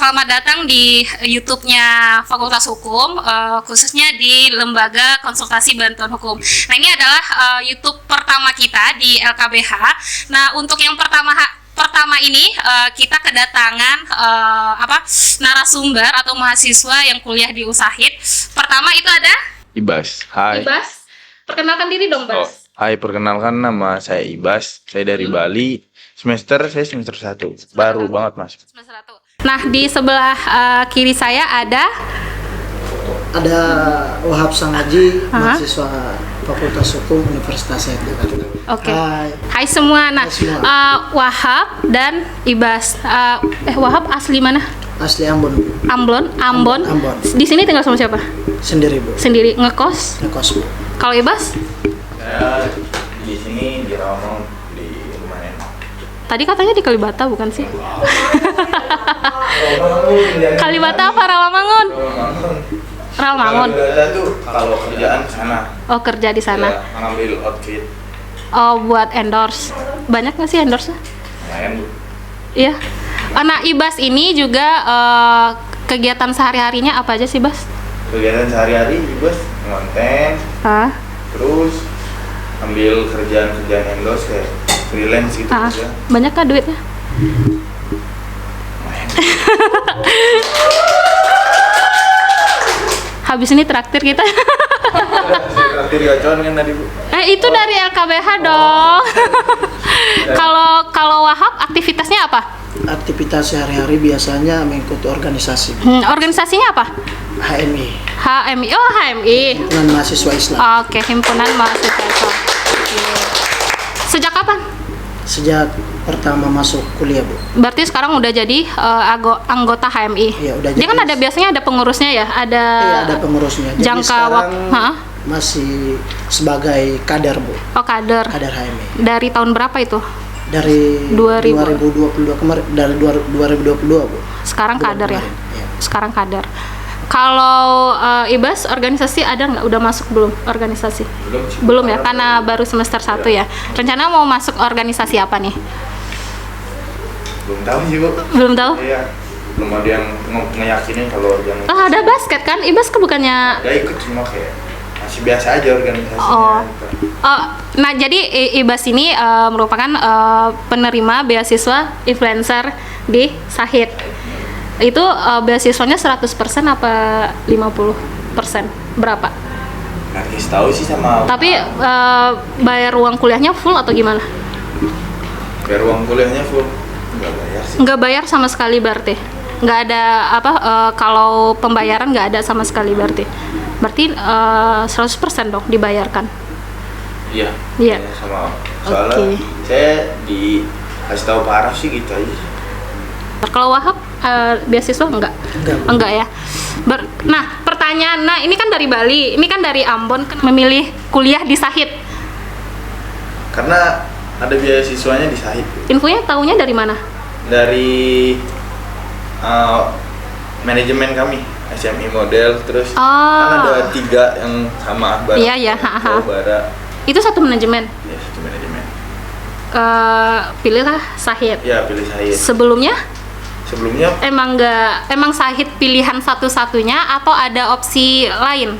selamat datang di YouTube-nya Fakultas Hukum, khususnya di Lembaga Konsultasi Bantuan Hukum. Nah, ini adalah YouTube pertama kita di LKBH. Nah, untuk yang pertama ini kita kedatangan narasumber atau mahasiswa yang kuliah di Usahid. Pertama itu ada Ibas. Hai. Ibas. Perkenalkan diri dong, Bas. Hai, perkenalkan nama saya Ibas. Saya dari Bali. Saya semester 1. Baru banget masuk. Semester 1. Nah, di sebelah kiri saya ada Wahab Sangaji, mahasiswa Fakultas Hukum Universitas Jakarta. Oke. Hai semua. Nah, Wahab dan Ibas. Wahab asli mana? Asli Ambon. Ambon. Di sini tinggal sama siapa? Sendiri, Bu. Sendiri, ngekos? Ngekos, Bu. Kalau Ibas? Saya di sini di Rawamangun, di rumah nenek. Tadi katanya di Kalibata bukan sih? Kalibata apa Rawamangun? Rawamangun. Tuh kalau kerjaan ke sana. Oh, kerja di sana. Ya, ngambil outfit. Oh, buat endorse. Banyak nggak sih endorse-nya? Lumayan, Bu. Iya. Nah, Ibas ini juga kegiatan sehari-harinya apa aja sih, Bas? Kegiatan sehari-hari Ibas ngonten, terus ambil kerjaan endorse kayak freelance gitu aja. Banyak kah duitnya? Habis ini traktir kita. Traktir gacoan kan tadi, Bu. Itu dari LKBH dong. Kalau Wahab aktivitasnya apa? Aktivitas sehari-hari biasanya mengikuti organisasi. Organisasinya apa? HMI. HMI. Oh, HMI. Himpunan Mahasiswa Islam. Oke, Himpunan Mahasiswa Islam. Sejak kapan? Sejak pertama masuk kuliah, Bu. Berarti sekarang udah jadi anggota HMI. Iya, udah Dia kan ada biasanya ada pengurusnya ya, ada. Iya, ada pengurusnya. Jadi Jangka sekarang waktu masih sebagai kader, Bu. Oh, kader. Kader HMI. Dari tahun berapa itu? Dari 2022 kemarin, dari 2022, Bu. Sekarang Bulan kader ya. kemarin, iya. Sekarang kader. Kalau Ibas organisasi ada nggak? Udah masuk belum organisasi? Belum ya, karena baru semester 1 ya. Rencana mau masuk organisasi apa nih? Belum tahu sih, Bu. Belum tahu? Iya. Belum ada yang ngeyakinin kalau organisasi. Ada basket kan? Ibas bukannya Gak ikut, cuma kayak masih biasa aja organisasinya. Nah, jadi Ibas ini merupakan penerima beasiswa influencer di Sahid. Itu beasiswanya 100% apa 50%? Berapa? Nggak dikasih tahu sih sama. Tapi bayar uang kuliahnya full atau gimana? Bayar uang kuliahnya full. Nggak bayar sih. Nggak bayar sama sekali berarti? Nggak ada kalau pembayaran nggak ada sama sekali berarti? Berarti 100% dong dibayarkan? Iya. Iya. Sama. Soalnya saya dikasih tahu Pak Araf sih gitu aja. Kalau Wahab beasiswa enggak ya. Nah, pertanyaan, ini kan dari Bali, ini kan dari Ambon, memilih kuliah di Sahid. Karena ada beasiswanya di Sahid. Infonya tahunya dari mana? Dari manajemen kami, SMI model, terus kan ada 3 yang sama Akbar. Iya. Bara. Itu satu manajemen. Ya, satu manajemen. Pilihlah Sahid. Ya, pilih Sahid. Sebelumnya emang Sahid pilihan satu-satunya atau ada opsi lain?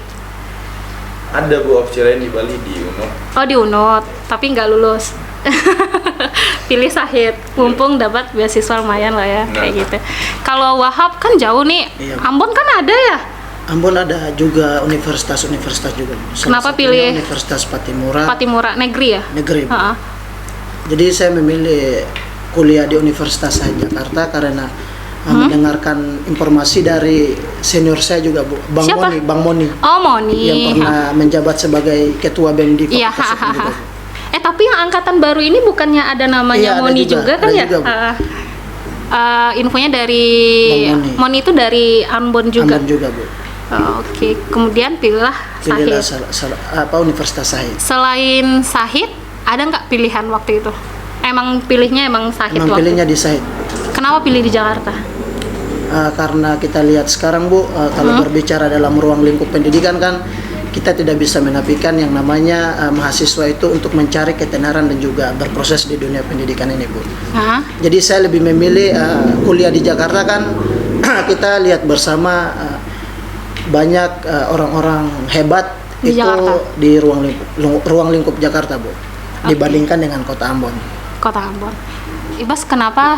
Ada, Bu, opsi lain di Bali, di UNUD. Oh, di UNUD, tapi nggak lulus. Pilih Sahid, mumpung dapat beasiswa lumayan lah ya, kayak gitu. Kalau Wahab kan jauh nih, Iya. Ambon kan ada ya? Ambon ada juga universitas juga. Kenapa pilih Universitas Patimura? Patimura negeri ya? Negeri, Bu. Jadi saya memilih kuliah di Universitas Jakarta karena mendengarkan informasi dari senior saya juga, Bu. Siapa? Bang Moni. Oh, Moni. Yang pernah menjabat sebagai ketua BEM di Iya, Fakultas Hukum juga. Tapi yang angkatan baru ini bukannya ada namanya Iya, Moni ada juga kan ada ya? juga, Bu. Infonya dari Bang Moni. Moni itu dari Ambon juga. Ambon juga, Bu. Oke, kemudian pilihlah Pilihlah Sahid. Universitas Sahid. Selain Sahid, ada nggak pilihan waktu itu? Emang pilihnya Sahid Emang waktu pilihnya itu? di Sahid. Kenapa pilih di Jakarta? Karena kita lihat sekarang, Bu, kalau berbicara dalam ruang lingkup pendidikan kan kita tidak bisa menafikan yang namanya mahasiswa itu untuk mencari ketenaran dan juga berproses di dunia pendidikan ini, Bu. Jadi saya lebih memilih kuliah di Jakarta kan kita lihat bersama banyak orang-orang hebat Di itu Jakarta. di ruang lingkup Jakarta, Bu. Dibandingkan dengan Kota Ambon. Kota Ambon. Ibas kenapa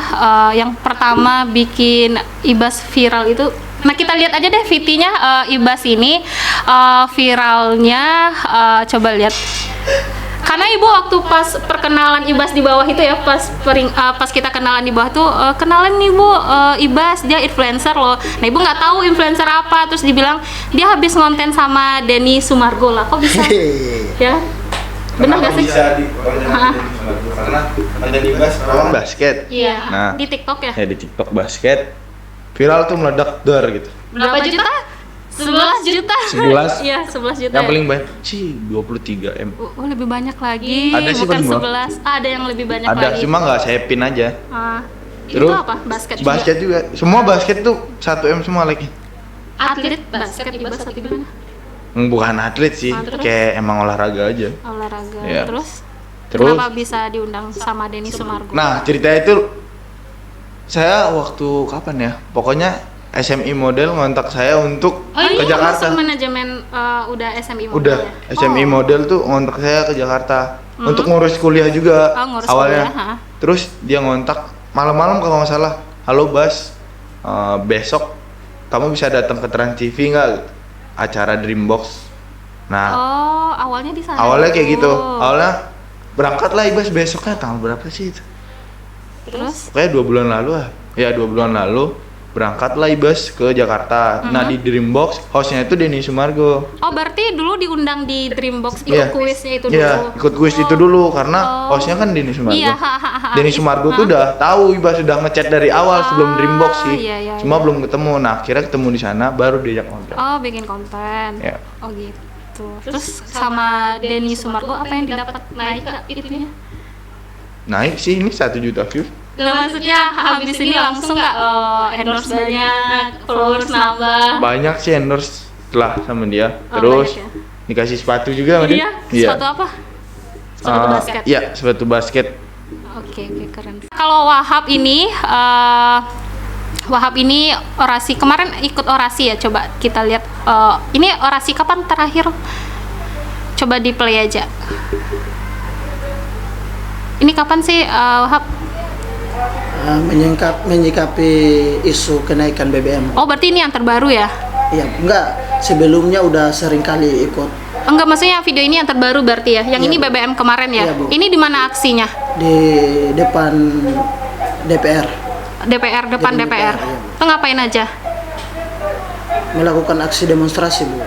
yang pertama bikin Ibas viral itu? Nah kita lihat aja deh VT-nya Ibas ini viralnya, coba lihat. Karena ibu waktu pas perkenalan Ibas di bawah itu ya, pas kita kenalan di bawah tuh kenalan nih bu, Ibas dia influencer loh. Nah ibu nggak tahu influencer apa, terus dibilang dia habis ngonten sama Denny Sumargo lah. Kok bisa? Ya, benar nggak sih? Bisa Hah? karena ada di basket. Iya. Nah. Di TikTok ya. Ya di TikTok basket viral tuh meledak dar gitu. Berapa juta? 11 juta. 11? Iya, 11 juta. Yang ya. paling banyak sih 23 M. Oh, lebih banyak lagi. Ada sih bukan paling bawah. 11. Ada yang lebih banyak Ada, lagi. cuma nggak saya pin aja. Itu Terus apa? Basket juga. Basket juga. Semua basket tuh 1 M semua like. Atlet basket Ibas atau gimana? Bukan atlet sih, Terus? kayak emang olahraga aja. Olahraga. Iya. Terus Terus kenapa bisa diundang sama Denny Sumargo? nah, ceritanya itu saya waktu kapan ya? Pokoknya SMI model ngontak saya untuk Oh, ini ke Jakarta. masuk manajemen udah SMI model Udah, ya? SMI Oh. model tuh ngontak saya ke Jakarta untuk ngurus kuliah juga Oh, ngurus awalnya. kuliah, ha. Terus dia ngontak malam-malam kalau nggak salah, halo Bas, besok kamu bisa datang ke Trans TV nggak? Acara Dreambox. Nah, Oh, awalnya di sana. awalnya kayak gitu. Oh. Awalnya berangkat lah Ibas besoknya tanggal berapa sih itu? Terus? Kayak 2 bulan lalu lah. Ya 2 bulan lalu berangkatlah Ibas ke Jakarta. Nah di Dreambox hostnya itu Denny Sumargo. Oh, berarti dulu diundang di Dreambox ikut Iya. kuisnya itu dulu. Iya, ikut kuis itu dulu karena hostnya kan Denny Sumargo. Iya, ha. Denny Sumargo tuh udah tahu Ibas sudah ngechat dari awal sebelum Dreambox sih. iya, Cuma iya. belum ketemu. Nah, akhirnya ketemu di sana baru diajak ngobrol. Oh, bikin konten. Ya. Oh gitu. Terus sama Denny Sumargo apa yang didapat naik Kak, itunya? Naik sih ini 1 juta views. Nah, maksudnya habis ini langsung nggak endorse banyak, followers nambah? Banyak sih endorse setelah sama dia. Oh, Terus banyak ya? dikasih sepatu juga sama dia. Iya, sepatu apa? Sepatu basket. Iya, sepatu basket. Oke, keren. Kalau Wahab ini orasi kemarin ikut orasi ya, coba kita lihat ini orasi kapan terakhir? Coba di play aja. Ini kapan sih Wahab? Menyikapi isu kenaikan BBM. Oh, berarti ini yang terbaru ya? Iya, enggak. Sebelumnya udah sering kali ikut Enggak, maksudnya video ini yang terbaru berarti ya? Yang Iya, ini Bu. BBM kemarin ya? Iya, Bu. Ini di mana aksinya? di depan DPR, DPR, depan Gedung DPR. DPR, iya, Bu. Itu ngapain aja? melakukan aksi demonstrasi, Bu.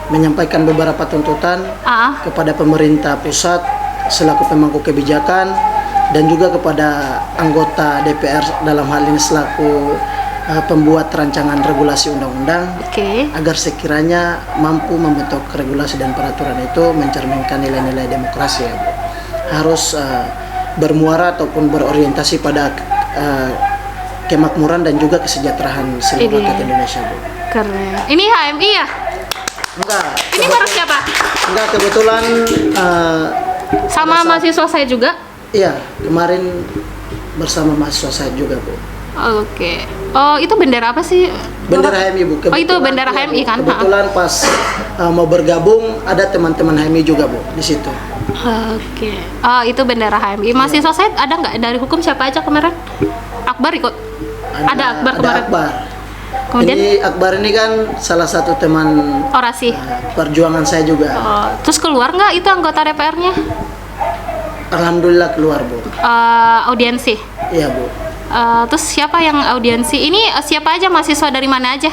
Menyampaikan beberapa tuntutan Ah, kepada pemerintah pusat selaku pemangku kebijakan dan juga kepada anggota DPR dalam hal ini selaku pembuat rancangan regulasi undang-undang oke. agar sekiranya mampu membentuk regulasi dan peraturan itu mencerminkan nilai-nilai demokrasi ya, Bu. Harus bermuara ataupun berorientasi pada kemakmuran dan juga kesejahteraan seluruh Ini. rakyat Indonesia, Bu. Keren. Ini HMI ya? Enggak, Ini baru siapa? enggak kebetulan Sama mahasiswa saya juga? iya, kemarin bersama mahasiswa saya juga, Bu. Oke. Oh, itu bendera apa sih? Bendera HMI, Bu. Oh, itu bendera iya, Bu. HMI kan? Kebetulan pas mau bergabung ada teman-teman HMI juga, Bu, di situ. Oke. Oh, itu bendera HMI. Mahasiswa saya ada nggak dari hukum siapa aja kemarin? Akbar ikut? Ada Akbar ada kemarin? Akbar. Kemudian Ini Akbar ini kan salah satu teman orasi. perjuangan saya juga. Oh, terus keluar nggak itu anggota DPR-nya? Alhamdulillah keluar, Bu. Audiensi. Iya, Bu. Terus siapa yang audiensi? Ini siapa aja mahasiswa dari mana aja?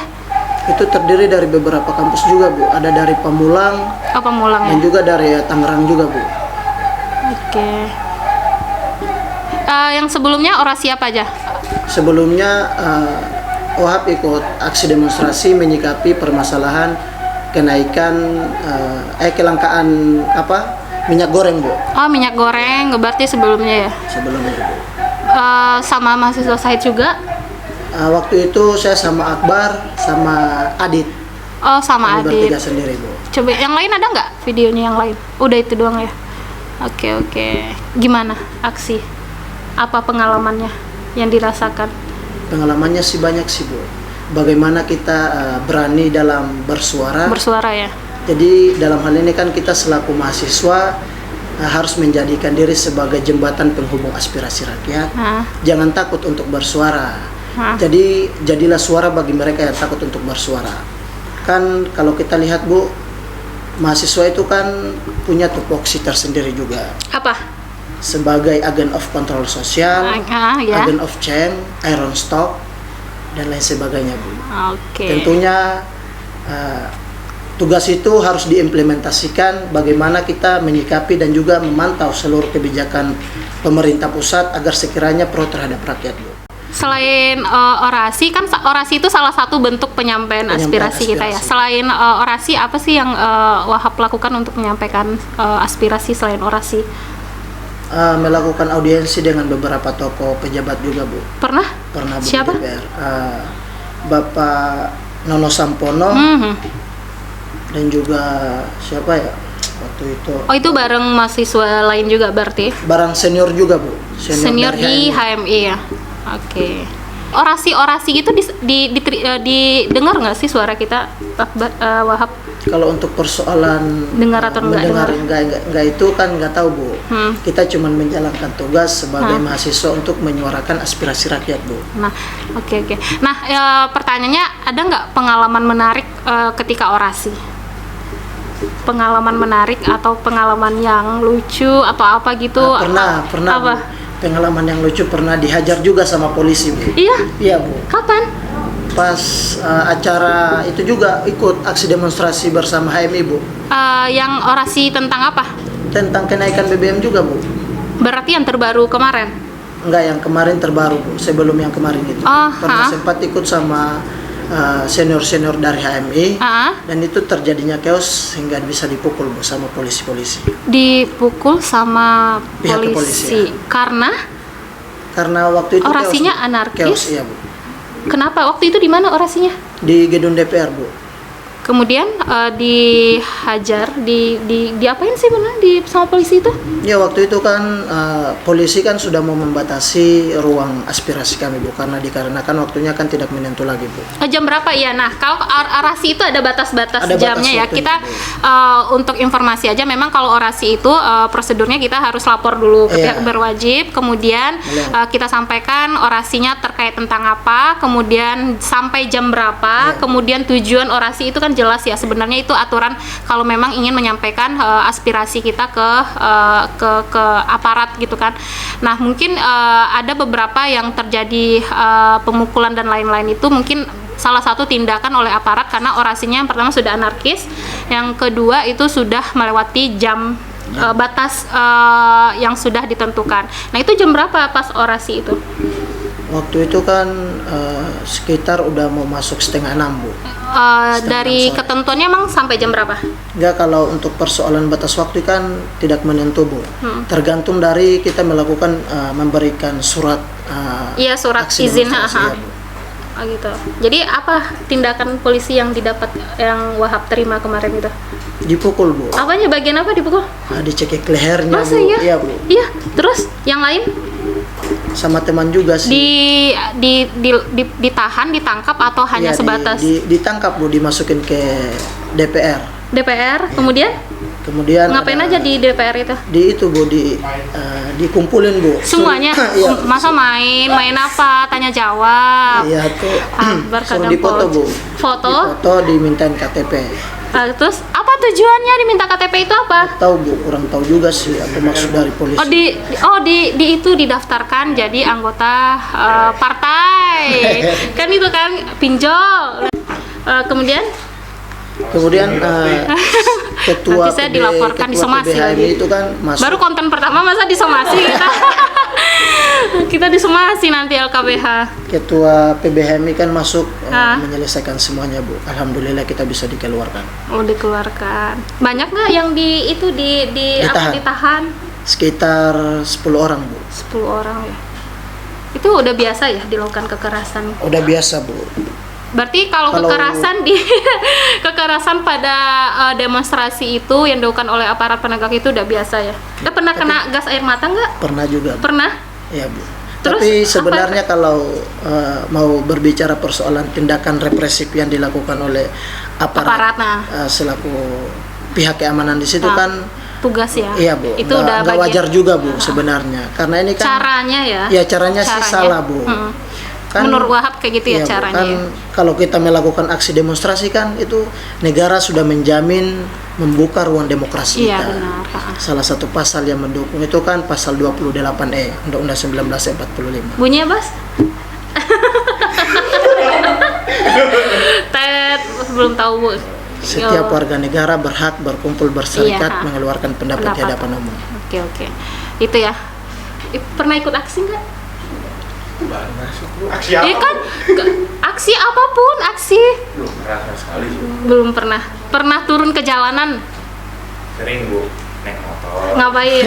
Itu terdiri dari beberapa kampus juga, Bu. Ada dari Pamulang Apa mulang dan ya? juga dari Tangerang juga, Bu. Oke. Yang sebelumnya orasi apa aja? Sebelumnya OHAP ikut aksi demonstrasi menyikapi permasalahan kenaikan kelangkaan minyak goreng, Bu. Oh, minyak goreng, berarti sebelumnya ya? Sebelumnya, Bu. Sama mahasiswa saya juga. Waktu itu saya sama Akbar sama Adit. Oh, sama Kami Adit. bertiga sendiri, Bu. Coba yang lain ada nggak videonya yang lain? Udah itu doang ya? Oke. Gimana aksi? Apa pengalamannya yang dirasakan? Pengalamannya sih banyak sih, Bu. Bagaimana kita berani dalam bersuara. Bersuara ya. Jadi dalam hal ini kan kita selaku mahasiswa harus menjadikan diri sebagai jembatan penghubung aspirasi rakyat. Jangan takut untuk bersuara. Jadi jadilah suara bagi mereka yang takut untuk bersuara. Kan kalau kita lihat, Bu, mahasiswa itu kan punya tupoksi tersendiri juga. Apa? Sebagai agen of control sosial, Ya. agen of change, iron stock, dan lain sebagainya, Bu. Oke. Tentunya tugas itu harus diimplementasikan bagaimana kita menyikapi dan juga memantau seluruh kebijakan pemerintah pusat agar sekiranya pro terhadap rakyat, Bu. Selain orasi, kan orasi itu salah satu bentuk penyampaian aspirasi kita ya. Selain orasi, apa sih yang Wahab lakukan untuk menyampaikan aspirasi selain orasi? Melakukan audiensi dengan beberapa tokoh pejabat juga, Bu. Pernah? Pernah, Bu. Siapa? DPR. Bapak Nono Sampono dan juga siapa ya waktu itu? Oh, itu bareng mahasiswa lain juga berarti? Barang senior juga, Bu. Senior dari di HMI ya. Oke. Orasi-orasi itu didengar nggak sih suara kita, Wahab? Kalau untuk persoalan Dengar atau enggak mendengar dengar? enggak itu kan nggak tahu, Bu. Kita cuma menjalankan tugas sebagai mahasiswa untuk menyuarakan aspirasi rakyat, Bu. Nah, oke. Nah, pertanyaannya, ada nggak pengalaman menarik ketika orasi? Pengalaman menarik atau pengalaman yang lucu atau apa gitu? Pernah. Apa? Bu. Pengalaman yang lucu, pernah dihajar juga sama polisi, Bu. Iya? Iya, Bu. Kapan? Pas acara itu juga ikut aksi demonstrasi bersama HMI, Bu. Yang orasi tentang apa? Tentang kenaikan BBM juga, Bu. Berarti yang terbaru kemarin? Enggak, yang kemarin terbaru, Bu. Sebelum yang kemarin itu. Pernah sempat ikut sama senior-senior dari HMI. Dan itu terjadinya chaos hingga bisa dipukul, Bu, sama polisi-polisi. Dipukul sama Pihak polisi kepolisian. Karena waktu itu orasinya chaos, Bu. anarkis? Chaos, iya, Bu. Kenapa? Waktu itu di mana orasinya? Di gedung DPR, Bu. Kemudian dihajar, diapain sih benar sama polisi itu? Ya, waktu itu kan polisi kan sudah mau membatasi ruang aspirasi kami, Bu, karena dikarenakan waktunya kan tidak menentu lagi, Bu. Jam berapa ya? Nah, kalau orasi itu ada batas-batas Ada jamnya ya. batas Kita waktunya, untuk informasi aja, memang kalau orasi itu prosedurnya kita harus lapor dulu ke Iya. pihak berwajib, kemudian kita sampaikan orasinya terkait tentang apa, kemudian sampai jam berapa, kemudian tujuan orasi itu kan jelas ya. Sebenarnya itu aturan kalau memang ingin menyampaikan aspirasi kita ke aparat gitu kan. Nah, mungkin ada beberapa yang terjadi pemukulan dan lain-lain, itu mungkin salah satu tindakan oleh aparat karena orasinya yang pertama sudah anarkis, yang kedua itu sudah melewati jam batas yang sudah ditentukan. Nah, itu jam berapa pas orasi itu? Waktu itu kan sekitar udah mau masuk 5:30, Bu. Dari ketentuannya emang sampai jam berapa? Enggak, kalau untuk persoalan batas waktu kan tidak menentu, Bu. Tergantung dari kita melakukan memberikan surat Iya, surat aksi izin. demonstrasi, ya, Bu. Oh gitu. Jadi apa tindakan polisi yang didapat, yang Wahab terima kemarin itu? Dipukul, Bu. Apanya, bagian apa dipukul? Dicekik lehernya, Masa Bu. iya? Iya, Bu. Iya. Terus yang lain Sama teman juga sih. ditahan, ditangkap atau hanya Iya, sebatas ditangkap, Bu, dimasukin ke DPR. DPR? Kemudian Kemudian ngapain ada- aja di DPR itu? Di itu, Bu, dikumpulin, Bu. Semuanya? Iya. Masa main apa? Tanya jawab? Iya, tuh. Berkadang Suruh dipoto, Bu. Foto? Foto, dimintain KTP. Terus apa tujuannya diminta KTP itu apa? Tahu, Bu, kurang tahu juga sih apa maksud dari polisi. Di itu didaftarkan jadi anggota partai. Kan itu kan pinjol. Kemudian ketua nanti saya dilaporkan disomasi PBHMI lagi. itu kan masuk. Baru konten pertama masa disomasi kita. Kita disomasi nanti LKBH. Ketua PBHMI kan masuk menyelesaikan semuanya, Bu. Alhamdulillah kita bisa dikeluarkan. Oh, dikeluarkan. Banyak nggak yang ditahan? Sekitar 10 orang, Bu. 10 orang ya. Itu udah biasa ya dilakukan kekerasan. Udah biasa, Bu. Berarti kalau kekerasan kekerasan pada demonstrasi itu yang dilakukan oleh aparat penegak itu udah biasa ya. Pernah kena gas air mata nggak? Pernah juga, Bu. Pernah. Iya, Bu. Tapi sebenarnya kalau mau berbicara persoalan tindakan represif yang dilakukan oleh aparat, selaku pihak keamanan di situ kan tugas ya. Iya Bu. Itu udah nggak wajar juga Bu sebenarnya. Karena ini kan caranya ya. Ya caranya sih salah Bu. Kan, menurut Wahab kayak gitu ya Bu, caranya. kan kalau kita melakukan aksi demonstrasi kan itu negara sudah menjamin membuka ruang demokrasi Iya kita. benar. Salah satu pasal yang mendukung itu kan pasal 28E Undang-Undang 1945. Bunyinya Bas? Ted belum tahu Bu. Setiap warga negara berhak berkumpul berserikat Iya. mengeluarkan pendapat di hadapan umum. Oke. Itu ya. Pernah ikut aksi nggak? Baru masuk Bu. Aksi Iya kan? Aksi apapun, aksi. Belum pernah sekali. Belum pernah. Pernah turun ke jalanan. Sering Bu, naik motor. Ngapain?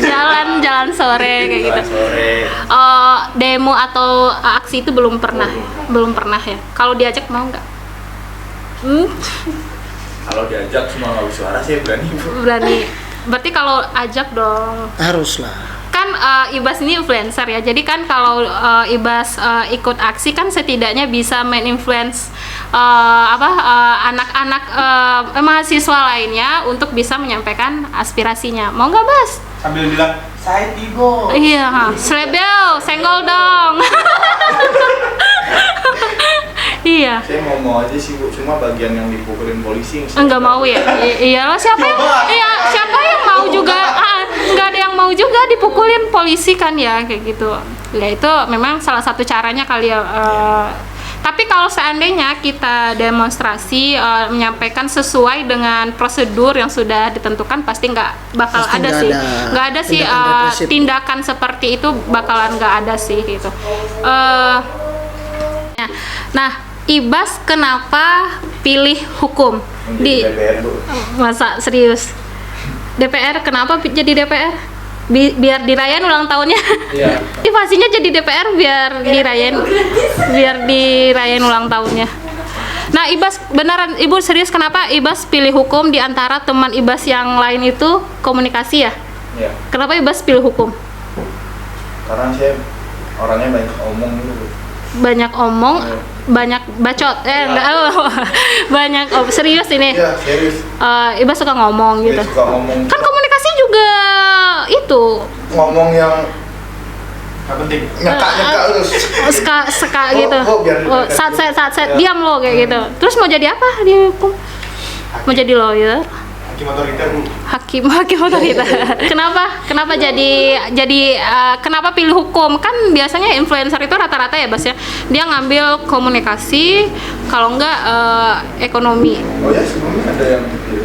Jalan sore kayak gitu. Sore. Demo atau aksi itu belum pernah. Belum pernah ya. Kalau diajak mau nggak? Kalau diajak semua nggak suara sih berani Bu. Berani. Berarti kalau ajak dong. Haruslah. Kan Ibas ini influencer ya, jadi kan kalau Ibas ikut aksi kan setidaknya bisa influence anak-anak mahasiswa lainnya untuk bisa menyampaikan aspirasinya. Mau nggak Bas? Sambil bilang saya Tigo. Iya, Slebel, senggol dong. Iya. Saya mau aja sih Bu, cuma bagian yang dipukulin polisi. Enggak mau ya? Iyalah siapa yang mau juga? Enggak ada yang mau juga dipukulin polisi kan ya kayak gitu. Ya itu memang salah satu caranya kali ya. Tapi kalau seandainya kita demonstrasi menyampaikan sesuai dengan prosedur yang sudah ditentukan, pasti nggak bakal Pasti ada sih. Nggak ada sih tindakan seperti itu bakalan nggak ada sih gitu. Nah, Ibas kenapa pilih hukum di DPR Bu. masa serius? DPR kenapa jadi DPR? Biar dirayain ulang tahunnya. Iya. Motivasinya jadi DPR biar dirayain ulang tahunnya. Nah, Ibas beneran Ibu serius kenapa Ibas pilih hukum di antara teman Ibas yang lain itu komunikasi ya? Iya. Kenapa Ibas pilih hukum? Karena saya orangnya banyak omong gitu Bu. Banyak omong, banyak bacot. Banyak serius ini. Iya, serius. Ibas suka ngomong gitu. Dia suka ngomong. Kan komunikasi juga itu Ngomong yang nggak penting. Nyekak terus. seka gitu. Saat diam lo kayak gitu. Terus mau jadi apa di hukum? Mau jadi lawyer? Hakim otoriter Bu. Hakim otoriter. Kenapa jadi kenapa pilih hukum? Kan biasanya influencer itu rata-rata ya Bas ya. Dia ngambil komunikasi, kalau enggak ekonomi. Oh ya, sebelumnya ada yang gitu.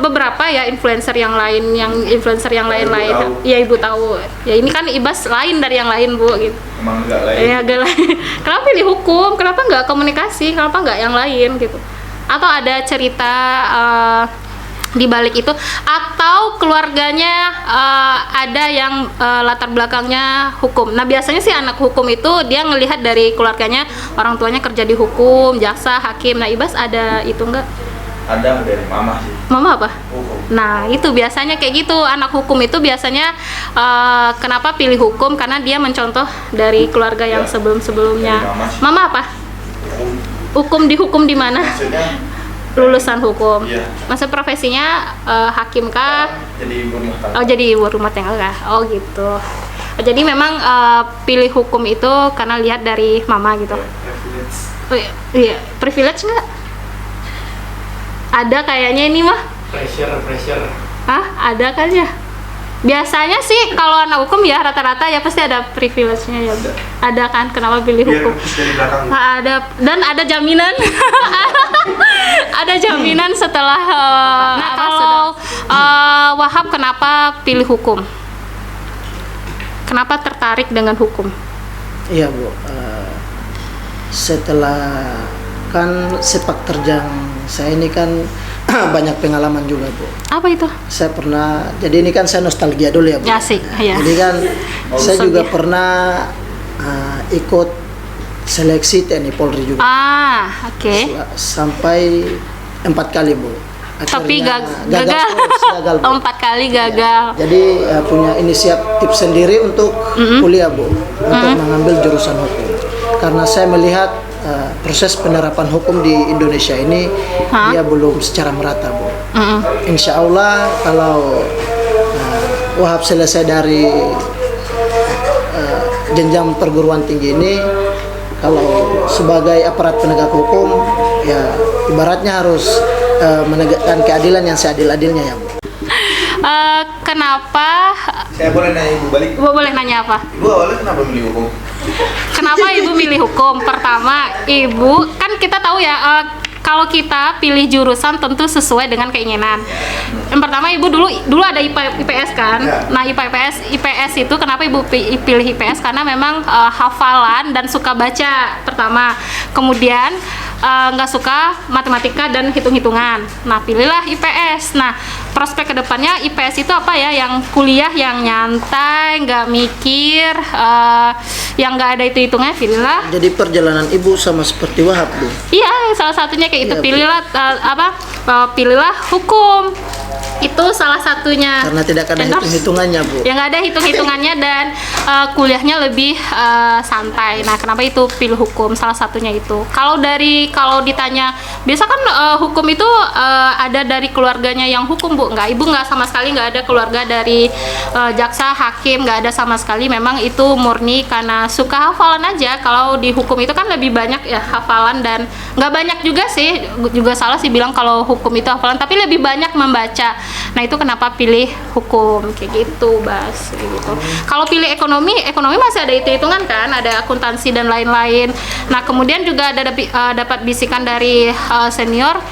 Beberapa ya influencer yang lain tahu. ya Ibu tahu ya, ini kan Ibas lain dari yang lain Bu gitu. Emang enggak lain. Ya agak lain. Kenapa pilih hukum, kenapa nggak komunikasi, kenapa nggak yang lain gitu, atau ada cerita di balik itu, atau keluarganya ada yang latar belakangnya hukum. Nah biasanya sih anak hukum itu dia ngelihat dari keluarganya, orang tuanya kerja di hukum, jaksa, hakim. Nah Ibas ada itu enggak? Ada dari mama sih. Mama apa? Hukum. Nah itu biasanya kayak gitu, anak hukum itu biasanya kenapa pilih hukum, karena dia mencontoh dari keluarga yang Ya, sebelum-sebelumnya. dari mama sih. Mama apa? Hukum. Hukum di mana? Maksudnya Lulusan hukum. Iya. Masa profesinya hakim kah? jadi ibu rumah tangga. Oh jadi ibu rumah tangga kah? Oh gitu. Jadi memang pilih hukum itu karena lihat dari mama gitu. Privilege. Oh, iya, privilege nggak? Ada kayaknya ini mah. Pressure. Ah, ada kan ya? Biasanya sih kalau anak hukum ya rata-rata ya pasti ada privilege-nya ya. Ada kan, kenapa pilih Biar hukum? habis dari belakang. Ada, dan ada jaminan. Ada jaminan setelah nah, kalau Wahab kenapa pilih hukum? Kenapa tertarik dengan hukum? Iya Bu, setelah kan sepak terjang saya ini kan banyak pengalaman juga Bu. Apa itu? Saya pernah, jadi ini kan saya nostalgia dulu ya Bu. Ya, asik, ya. Jadi kan saya nostalgia. juga pernah ikut seleksi TNI Polri juga. Oke. Sampai 4 kali Bu. Tapi Akhirnya gagal. terus, gagal, Bu. 4 kali gagal. Jadi punya inisiatif sendiri untuk kuliah, Bu, untuk mengambil jurusan hukum. Karena saya melihat proses penerapan hukum di Indonesia ini dia belum secara merata, Bu. Insya Allah kalau Wahab selesai dari jenjang perguruan tinggi ini, kalau sebagai aparat penegak hukum, ya ibaratnya harus menegakkan keadilan yang seadil-adilnya, ya, Bu. Kenapa? Saya boleh nanya Ibu balik? Ibu boleh nanya apa? Ibu awalnya kenapa milih hukum? Kenapa Ibu milih hukum? Pertama, Ibu kan kita tahu ya, kalau kita pilih jurusan tentu sesuai dengan keinginan. Yang pertama, Ibu dulu ada IPS kan. Nah, IPS itu kenapa Ibu pilih IPS? Karena memang hafalan dan suka baca pertama. Kemudian nggak suka matematika dan hitung-hitungan. Nah, pilihlah IPS. Nah, prospek kedepannya IPS itu apa ya? Yang kuliah yang nyantai, nggak mikir, yang nggak ada hitung-hitungnya, pilihlah. Jadi perjalanan Ibu sama seperti Wahab, Bu. Iya, salah satunya kayak itu. Iya, Bu. Pilihlah pilihlah hukum. Itu salah satunya. Karena tidak ada Endorse. hitung-hitungannya, Bu. Yang nggak ada hitung-hitungannya dan kuliahnya lebih santai. Nah, kenapa itu pilih hukum? Salah satunya itu. Kalau ditanya, biasa kan hukum itu ada dari keluarganya yang hukum, Bu. Ibu nggak sama sekali nggak ada keluarga dari jaksa, hakim, nggak ada sama sekali. Memang itu murni karena suka hafalan aja. Kalau di hukum itu kan lebih banyak ya hafalan, dan nggak banyak juga sih, juga salah sih bilang kalau hukum itu hafalan, tapi lebih banyak membaca. Nah, itu kenapa pilih hukum kayak gitu, Bas, kayak gitu. Kalau pilih ekonomi masih ada hitung-hitungan kan, ada akuntansi dan lain-lain. Nah, kemudian juga ada dapat bisikan dari senior,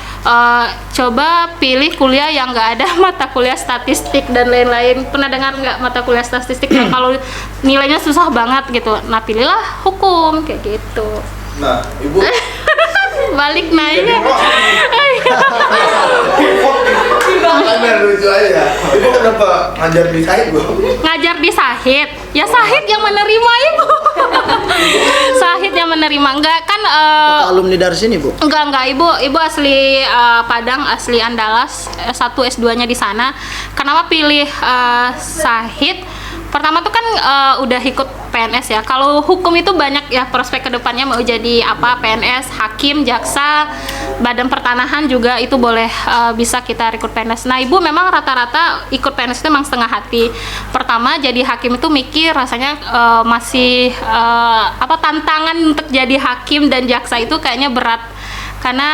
coba pilih kuliah yang nggak ada mata kuliah statistik dan lain-lain. Pernah dengar nggak mata kuliah statistik yang kalau nilainya susah banget gitu? Nah, pilihlah hukum kayak gitu. Nah, Ibu Balik nanya. Bener lucu aja. Ibu kenapa ngajar di Sahid, Bu? Ngajar di Sahid, ya Sahid yang menerima Ibu. Sahid yang menerima, enggak kan? Alumni dari sini, Bu. Enggak, ibu asli Padang, asli Andalas, S1 S2-nya di sana. Kenapa pilih Sahid? Pertama tuh kan udah ikut PNS ya. Kalau hukum itu banyak ya prospek kedepannya, mau jadi apa, PNS, hakim, jaksa, badan pertanahan juga itu boleh, bisa kita rekrut PNS. Nah, Ibu memang rata-rata ikut PNS itu memang setengah hati. Pertama jadi hakim itu mikir rasanya masih tantangan untuk jadi hakim dan jaksa itu kayaknya berat. Karena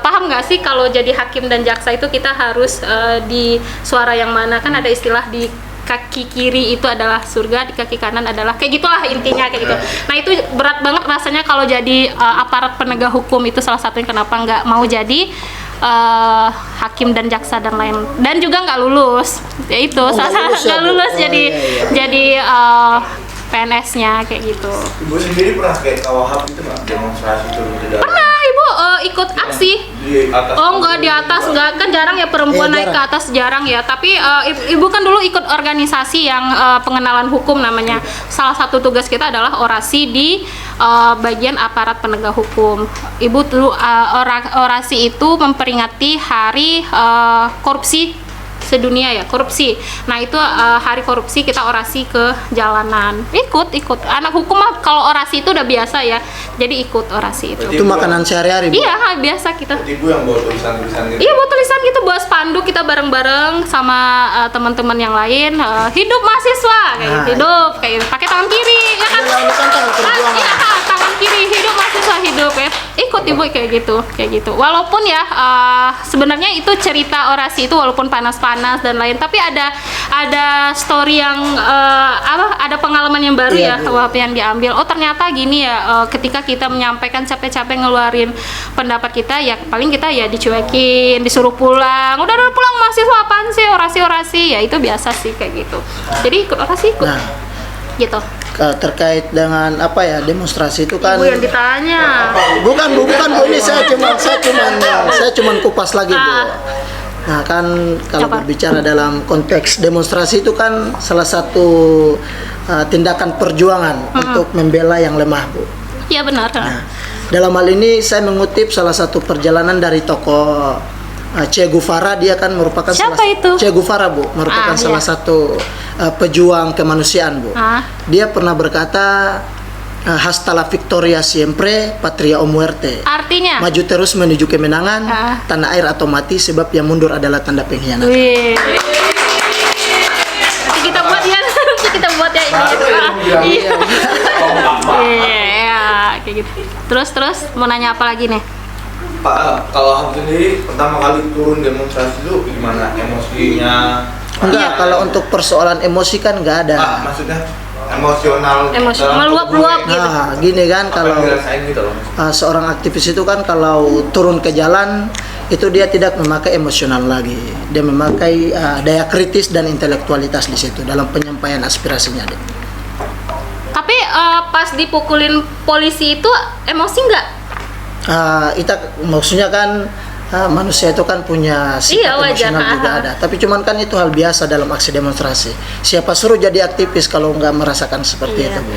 paham nggak sih kalau jadi hakim dan jaksa itu kita harus di suara yang mana, kan ada istilah di kaki kiri itu adalah surga, di kaki kanan adalah, kayak gitulah intinya kayak gitu. Nah, itu berat banget rasanya kalau jadi aparat penegak hukum. Itu salah satunya kenapa nggak mau jadi hakim dan jaksa dan lain, dan juga nggak lulus ya itu nggak lulus jadi PNS-nya kayak gitu. Ibu sendiri pernah kayak Wahab itu nggak demonstrasi turun ke jalan? Pernah Ibu ikut aksi. Di atas. Oh, enggak, di atas enggak, kan jarang ya perempuan naik ke atas, jarang ya. Tapi Ibu kan dulu ikut organisasi yang pengenalan hukum namanya. Salah satu tugas kita adalah orasi di bagian aparat penegak hukum. Ibu dulu orasi itu memperingati hari korupsi sedunia ya, korupsi. Nah, itu hari korupsi kita orasi ke jalanan. Ikut anak hukum mah kalau orasi itu udah biasa ya, jadi ikut orasi itu. Itu makanan sehari-hari, Bu. Iya, biasa kita. Ibu yang bawa tulisan-tulisan gitu? Iya, buat tulisan gitu, buat spanduk kita bareng-bareng sama teman-teman yang lain. Hidup mahasiswa kayak gitu, hidup kayak gitu. Pakai tangan kiri ya kan? Iya, tangan kiri, hidup mahasiswa, hidup ya. Ikut Ibu kayak gitu. Walaupun ya sebenarnya itu cerita orasi itu walaupun panas-panas dan lain, tapi ada story yang ada pengalaman yang baru ya, Wahab, yang diambil. Oh, ternyata gini ya, ketika kita menyampaikan capek-capek ngeluarin pendapat kita, ya paling kita ya dicuekin, disuruh pulang. Udah pulang mahasiswa, apaan sih orasi-orasi, ya itu biasa sih kayak gitu. Jadi ikut orasi, ikut. Nah, gitu. Terkait dengan demonstrasi itu kan, Ibu yang ditanya. bukan Bu, ini saya cuman kupas lagi, Bu. Nah, kan kalau berbicara dalam konteks demonstrasi itu kan salah satu tindakan perjuangan untuk membela yang lemah, Bu. Iya, benar. Nah, dalam hal ini saya mengutip salah satu perjalanan dari tokoh Che Guevara, dia kan merupakan Siapa itu? Che Guevara, Bu, merupakan salah iya. satu pejuang kemanusiaan, Bu. Dia pernah berkata hasta la victoria siempre, patria o muerte. Artinya? Maju terus menuju kemenangan, tanah air atau mati, sebab yang mundur adalah tanda pengkhianatan. Wih. Nanti kita buat ya, nanti kita buat ya ini. Iya. Iya, kayak gitu. Terus mau nanya apa lagi nih? Pak, kalau Ham sendiri pertama kali turun demonstrasi itu gimana emosinya? Enggak, kalau untuk persoalan emosi kan enggak ada. Maksudnya emosional dalam meluap-luap tubuh, gitu. Nah, gini kan, apa kalau yang dirasain gitu loh. seorang aktivis itu kan kalau turun ke jalan itu dia tidak memakai emosional lagi, dia memakai daya kritis dan intelektualitas di situ dalam penyampaian aspirasinya. Tapi pas dipukulin polisi itu emosi nggak? Itu maksudnya kan manusia itu kan punya sifat Iya, wajar. emosional juga ada. Tapi cuman kan itu hal biasa dalam aksi demonstrasi. Siapa suruh jadi aktivis kalau nggak merasakan seperti Iya. itu, Bu?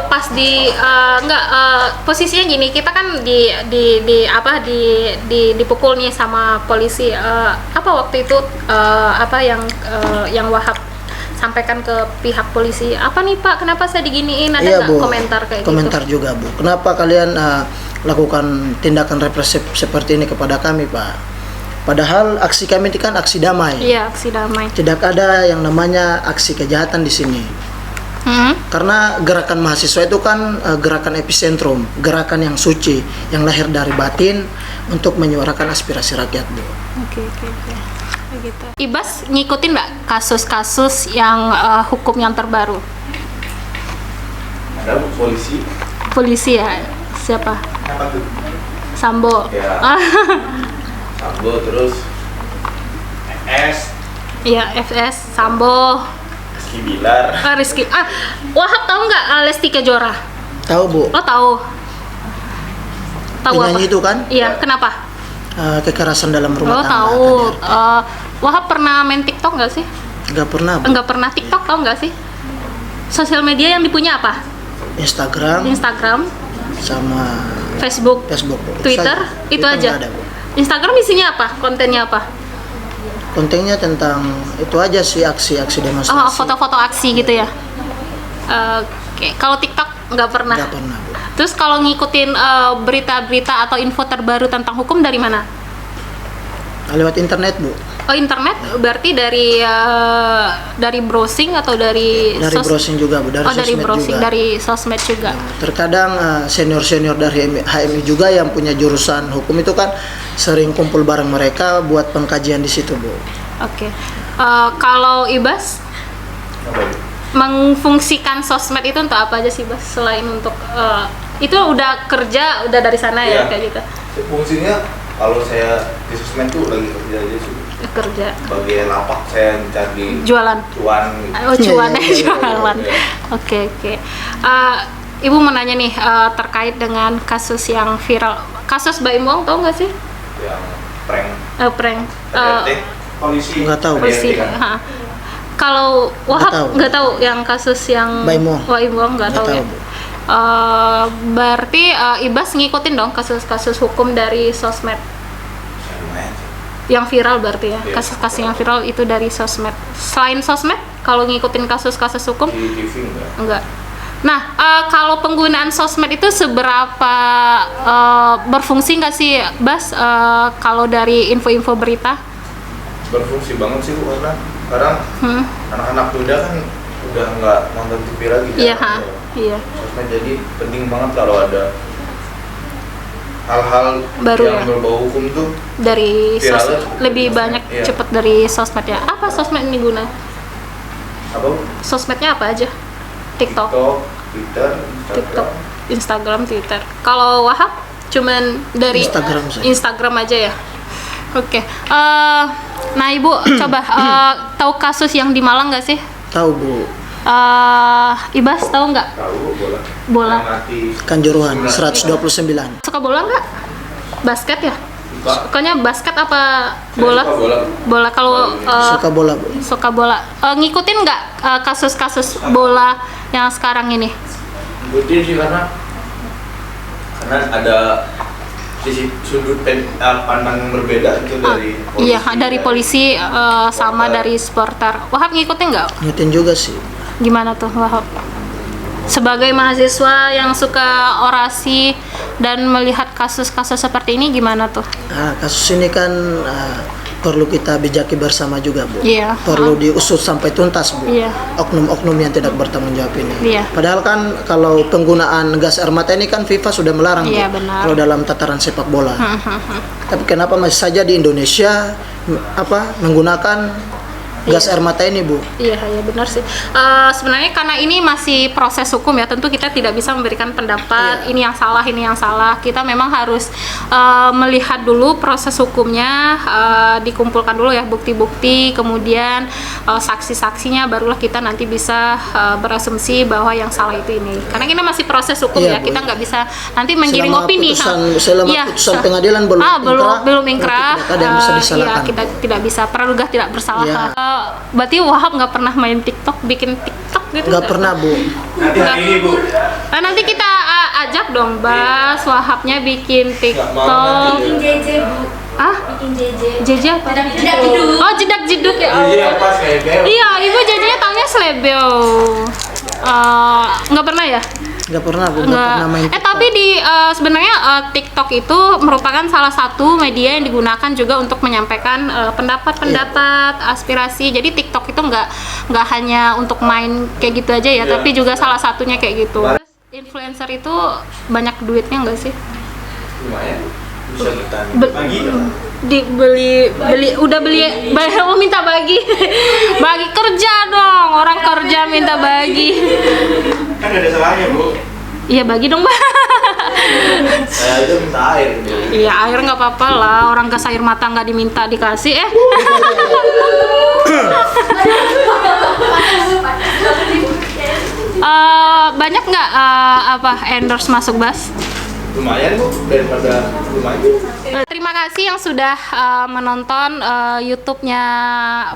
Pas di posisinya gini, kita kan dipukul nih sama polisi. Apa waktu itu apa yang Wahab sampaikan ke pihak polisi? Apa nih Pak? Kenapa saya diginiin? Ada Iya, nggak Bu. komentar kayak Komentar gitu? juga, Bu. Kenapa kalian lakukan tindakan represif seperti ini kepada kami, Pak? Padahal aksi kami ini kan aksi damai. Iya, aksi damai. Tidak ada yang namanya aksi kejahatan di sini. Karena gerakan mahasiswa itu kan gerakan epicentrum, gerakan yang suci, yang lahir dari batin untuk menyuarakan aspirasi rakyat, Bu. Oke. Begitu. Ibas ngikutin nggak kasus-kasus yang hukum yang terbaru? Ada polisi. Polisi ya? Siapa? Apa tuh? Sambo. Ya. Sambo terus FS, Iya, FS, Sambo, Rizky Bilar. Rizky. Wahab tahu nggak Lesti Kejora? Tahu, Bu? Lo tahu? Tahu apa? Penyanyi itu kan Iya, kenapa? kekerasan dalam Lo rumah tangga. tahu? Wahab pernah main TikTok nggak sih? Nggak pernah, Bu. Enggak pernah TikTok, tahu nggak sih? Sosial media yang dipunya apa? Instagram Instagram, sama Facebook, Facebook, Bu. Twitter, Saja. itu kan aja. nggak ada, Bu. Instagram isinya apa? Kontennya apa? Kontennya tentang itu aja sih, aksi-aksi demonstrasi. Oh, foto-foto aksi gitu ya. Oke, kalau TikTok nggak pernah. Nggak pernah, Bu. Terus kalau ngikutin berita-berita atau info terbaru tentang hukum dari mana? Lewat internet, Bu. Oh, internet berarti dari browsing atau dari Dari browsing juga, Bu. Dari Oh, dari sosmed browsing, juga. dari sosmed juga. Terkadang senior-senior dari HMI juga yang punya jurusan hukum itu kan sering kumpul bareng mereka buat pengkajian di situ, Bu. Oke. Kalau Ibas Apa itu? mengfungsikan sosmed itu untuk apa aja sih, Bas? Selain untuk itu udah kerja, udah dari sana ya Iya. kayak gitu. Fungsinya kalau saya di sosmed tuh lagi kerja aja sih. Kerja, Sebagai lapak saya mencari jualan. cuan gitu. Oh, cuannya Iya, iya, iya, jualan. iya. Oke. Ibu mau nanya nih terkait dengan kasus yang viral. Kasus Baim Wong, tau nggak sih? Yang prank Prank. KDRT, polisi. Nggak tahu. Polisi. KDRT kan? Kalau tahu. Wahab nggak tahu yang kasus yang Baim Wong. Baim Wong nggak tahu ya. Bu. Berarti Ibas ngikutin dong kasus-kasus hukum dari sosmed Lumayan sih. yang viral berarti ya. Iya. Kasus-kasus yang viral itu dari sosmed. Selain sosmed, kalau ngikutin kasus-kasus hukum Di TV enggak. enggak. Nah, kalau penggunaan sosmed itu seberapa berfungsi nggak sih, Bas? Kalau dari info-info berita? Berfungsi banget sih Bu, karena sekarang anak-anak muda kan udah nggak nonton TV lagi kan. Iya, iya. Sosmed jadi penting banget kalau ada hal-hal Baru yang ya? berbau hukum tuh Dari viralnya lebih sosmed. banyak Iya. cepet dari sosmed ya. Apa sosmed ini guna? apa Bu? Sosmednya apa aja? TikTok, Twitter, TikTok, Instagram, Twitter. Kalau Wahab cuman dari Instagram saja. Instagram aja ya. Oke. Nah Ibu coba tahu kasus yang di Malang nggak sih? Tahu, Bu. Ibas tahu nggak? Tahu bola. Bola. Yang mati. Kanjuruhan 129. Suka bola nggak? Basket ya? Suka. Sukanya basket apa Saya bola? suka bola. Bola. Kalau Suka bola, Bu. suka bola, ngikutin nggak kasus-kasus bola yang sekarang ini? Ngikutin sih karena ada sudut pandang yang berbeda itu dari polisi. Iya, dari polisi sama dari supporter. Wahab ngikutin nggak? Ngikutin juga sih. Gimana tuh Wahab? Sebagai mahasiswa yang suka orasi dan melihat kasus-kasus seperti ini gimana tuh? Kasus ini kan perlu kita bijaki bersama juga, Bu. Iya. Perlu diusut sampai tuntas, Bu. Iya. Oknum-oknum yang tidak bertanggung jawab ini. Iya. Padahal kan kalau penggunaan gas air mata ini kan FIFA sudah melarang, Iya, Bu, benar. kalau dalam tataran sepak bola. Tapi kenapa masih saja di Indonesia menggunakan gas air mata ini, Bu? Iya, ya benar sih. Sebenarnya karena ini masih proses hukum ya, tentu kita tidak bisa memberikan pendapat ini yang salah, ini yang salah. Kita memang harus melihat dulu proses hukumnya, dikumpulkan dulu ya bukti-bukti, kemudian saksi-saksinya, barulah kita nanti bisa berasumsi bahwa yang salah itu ini. Karena kita masih proses hukum Iya, ya, Bu. kita nggak bisa nanti menggiring Selama opini. selama Iya, putusan pengadilan belum ingkrah. tidak ada yang bisa Iya, disalahkan. kita tidak bisa praduga tidak bersalah. Iya. Berarti Wahab nggak pernah main TikTok, bikin TikTok gitu? Nggak pernah, Bu. Nanti hari ini, Bu. Nanti kita ajak dong, Bas, Wahabnya bikin TikTok. Bikin JJ, Bu. Ah, Bikin JJ. JJ apa? Jedak jeduk. Oh, jedak jeduk ya. Iya, Allah. pas kayak gitu. Iya, ibu jadinya taunya selebeo. Nggak pernah ya? Nggak pernah, Bu. Nggak Nggak. pernah main Tapi di sebenarnya TikTok itu merupakan salah satu media yang digunakan juga untuk menyampaikan pendapat-pendapat, aspirasi. Jadi TikTok itu nggak hanya untuk main kayak gitu aja ya, tapi juga salah satunya kayak gitu. Influencer itu banyak duitnya nggak sih? Lumayan. Bisa bertahan. Beli oh minta bagi bagi kerja dong, orang kerja minta bagi. Kan nggak ada salahnya, Bu. Iya bagi dong, Mbak. Saya aja minta air. Iya air nggak apa-apa lah, orang gas air mata nggak diminta dikasih banyak nggak endorse masuk, Bas? Lumayan, Bu, daripada lumayan. Terima kasih yang sudah menonton YouTube-nya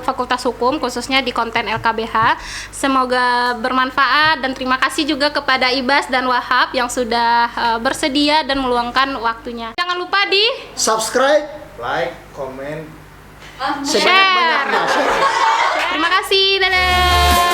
Fakultas Hukum, khususnya di konten LKBH. Semoga bermanfaat dan terima kasih juga kepada Ibas dan Wahab yang sudah bersedia dan meluangkan waktunya. Jangan lupa di subscribe, Like, comment. share. Terima kasih, dadah.